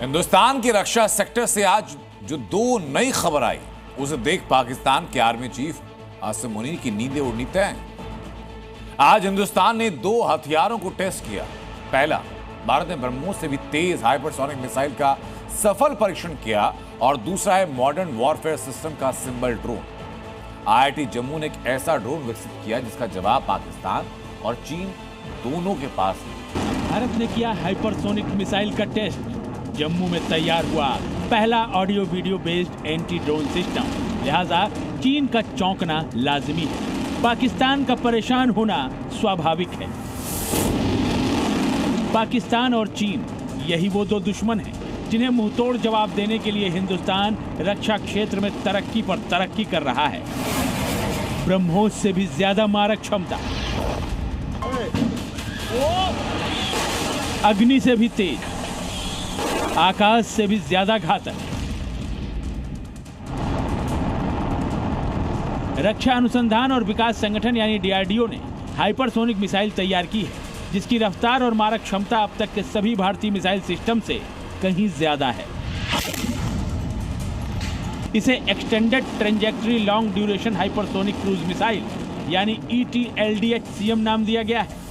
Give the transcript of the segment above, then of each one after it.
हिंदुस्तान के रक्षा सेक्टर से आज जो दो नई खबर आई, उसे देख पाकिस्तान के आर्मी चीफ आसिम मुनीर की नींदें उड़नी तय हैं। आज हिंदुस्तान ने दो हथियारों को टेस्ट किया। पहला, भारत ने ब्रह्मोस से भी तेज हाइपरसोनिक मिसाइल का सफल परीक्षण किया और दूसरा है मॉडर्न वॉरफेयर सिस्टम का सिंबल ड्रोन। आईआईटी जम्मू ने एक ऐसा ड्रोन विकसित किया जिसका जवाब पाकिस्तान और चीन दोनों के पास है। भारत ने किया हाइपरसोनिक मिसाइल का टेस्ट। जम्मू में तैयार हुआ पहला audio video based anti drone system, लिहाजा चीन का चौंकना लाजिमी है। पाकिस्तान का परेशान होना स्वाभाविक है। पाकिस्तान और चीन, यही वो दो दुश्मन हैं जिन्हें मुंहतोड़ जवाब देने के लिए हिंदुस्तान रक्षा क्षेत्र में तरक्की पर तरक्की कर रहा है। ब्रह्मोस से भी ज्यादा मारक क्षमता, अग्नि से भी तेज, आकाश से भी ज्यादा घातक। रक्षा अनुसंधान और विकास संगठन यानी डीआरडीओ ने हाइपरसोनिक मिसाइल तैयार की है, जिसकी रफ्तार और मारक क्षमता अब तक के सभी भारतीय मिसाइल सिस्टम से कहीं ज्यादा है। इसे extended trajectory long duration hypersonic cruise missile यानी ETLDH-CM नाम दिया गया है।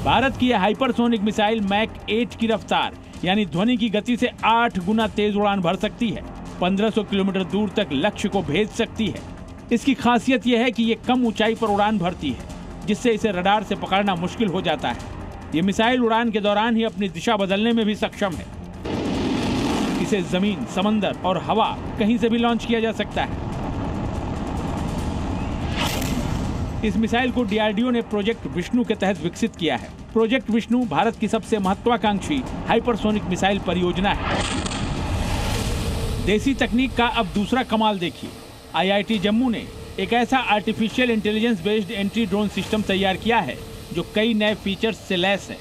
भारत की यह हाइपरसोनिक मिसाइल मैक 8 की रफ्तार यानी ध्वनि की गति से 8 गुना तेज उड़ान भर सकती है। 1500 किलोमीटर दूर तक लक्ष्य को भेज सकती है। इसकी खासियत यह है कि यह कम ऊंचाई पर उड़ान भरती है, जिससे इसे रडार से पकड़ना मुश्किल हो जाता है। यह मिसाइल उड़ान के दौरान ही अपनी दिशा बदलने में भी सक्षम है। इसे जमीन, समंदर और हवा कहीं से भी लॉन्च किया जा सकता है। इस मिसाइल को डीआरडीओ ने प्रोजेक्ट विष्णु के तहत विकसित किया है। प्रोजेक्ट विष्णु भारत की सबसे महत्वाकांक्षी हाइपरसोनिक मिसाइल परियोजना है। देसी तकनीक का अब दूसरा कमाल देखिए। आईआईटी जम्मू ने एक ऐसा artificial intelligence based anti drone system तैयार किया है जो कई नए फीचर्स से लैस है।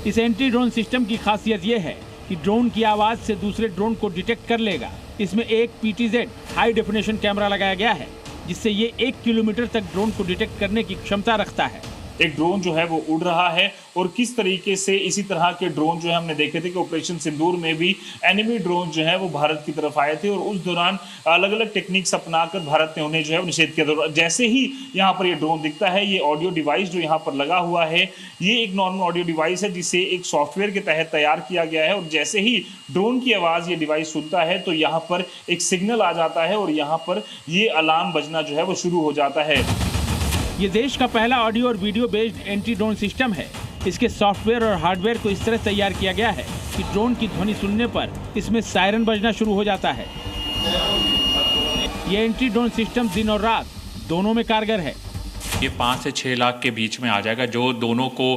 इस एंटी ड्रोन सिस्टम की खासियत यह है कि ड्रोन की आवाज से दूसरे ड्रोन को डिटेक्ट कर लेगा। इसमें एक PTZ हाई डेफिनेशन कैमरा लगाया गया है, जिससे ये 1 किलोमीटर तक ड्रोन को डिटेक्ट करने की क्षमता रखता है। एक ड्रोन जो है वो उड़ रहा है और किस तरीके से इसी तरह के ड्रोन जो है हमने देखे थे कि ऑपरेशन सिंदूर में भी एनिमी ड्रोन जो है वो भारत की तरफ आए थे और उस दौरान अलग अलग टेक्निक्स अपनाकर भारत ने उन्हें जो है निषेध किया। जैसे ही यहाँ पर ये ड्रोन दिखता है, ये ऑडियो डिवाइस जो यहाँ पर लगा हुआ है, ये एक नॉर्मल ऑडियो डिवाइस है जिसे एक सॉफ्टवेयर के तहत तैयार किया गया है। और जैसे ही ड्रोन की आवाज़ ये डिवाइस सुनता है तो यहाँ पर एक सिग्नल आ जाता है और यहाँ पर ये अलार्म बजना जो है वो शुरू हो जाता है। ये देश का पहला ऑडियो और video based anti drone system है। इसके सॉफ्टवेयर और हार्डवेयर को इस तरह तैयार किया गया है कि ड्रोन की ध्वनि सुनने पर इसमें सायरन बजना शुरू हो जाता है। ये एंटी ड्रोन सिस्टम दिन और रात दोनों में कारगर है। ये 5 से 6 लाख के बीच में आ जाएगा, जो दोनों को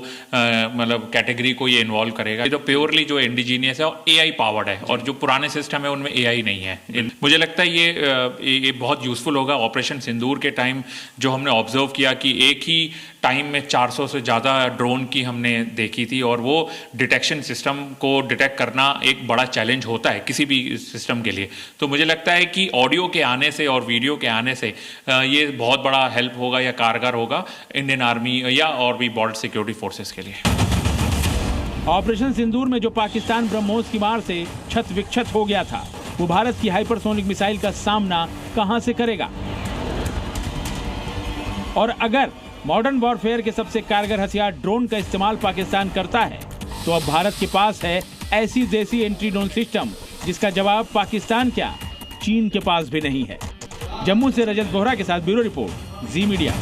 मतलब कैटेगरी को ये इन्वॉल्व करेगा। ये तो प्योरली जो इंडिजीनियस है और AI पावर्ड है, और जो पुराने सिस्टम है उनमें AI नहीं है। मुझे लगता है ये बहुत यूजफुल होगा। ऑपरेशन सिंदूर के टाइम जो हमने ऑब्जर्व किया कि एक ही टाइम में 400 से ज़्यादा ड्रोन की हमने देखी थी, और वो डिटेक्शन सिस्टम को डिटेक्ट करना एक बड़ा चैलेंज होता है किसी भी सिस्टम के लिए। तो मुझे लगता है कि ऑडियो के आने से और वीडियो के आने से ये बहुत बड़ा हेल्प होगा या कारगर होगा इंडियन आर्मी या और भी बॉर्डर सिक्योरिटी फोर्सेस के लिए। ऑपरेशन सिंदूर में जो पाकिस्तान ब्रह्मोस की मार से छत विक्षत हो गया था, वो भारत की हाइपरसोनिक मिसाइल का सामना कहां से करेगा? और अगर मॉडर्न वॉरफेयर के सबसे कारगर हथियार ड्रोन का इस्तेमाल पाकिस्तान करता है, तो अब भारत के पास है ऐसी देसी एंटी ड्रोन सिस्टम जिसका जवाब पाकिस्तान क्या, चीन के पास भी नहीं है। जम्मू से रजत बोहरा के साथ ब्यूरो रिपोर्ट, जी मीडिया।